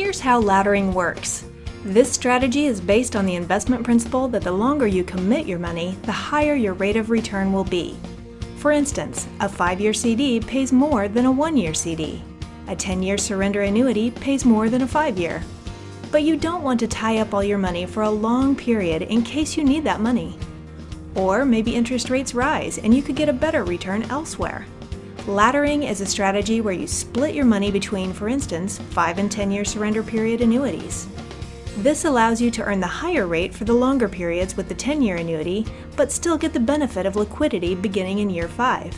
Here's how laddering works. This strategy is based on the investment principle that the longer you commit your money, the higher your rate of return will be. For instance, a 5-year CD pays more than a 1-year CD. A 10-year surrender annuity pays more than a 5-year. But you don't want to tie up all your money for a long period in case you need that money. Or maybe interest rates rise and you could get a better return elsewhere. Laddering is a strategy where you split your money between, for instance, 5- and 10-year surrender period annuities. This allows you to earn the higher rate for the longer periods with the 10-year annuity, but still get the benefit of liquidity beginning in year 5.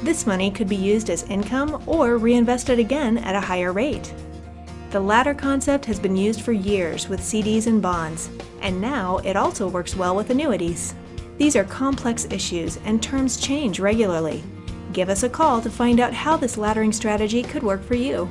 This money could be used as income or reinvested again at a higher rate. The ladder concept has been used for years with CDs and bonds, and now it also works well with annuities. These are complex issues and terms change regularly. Give us a call to find out how this laddering strategy could work for you.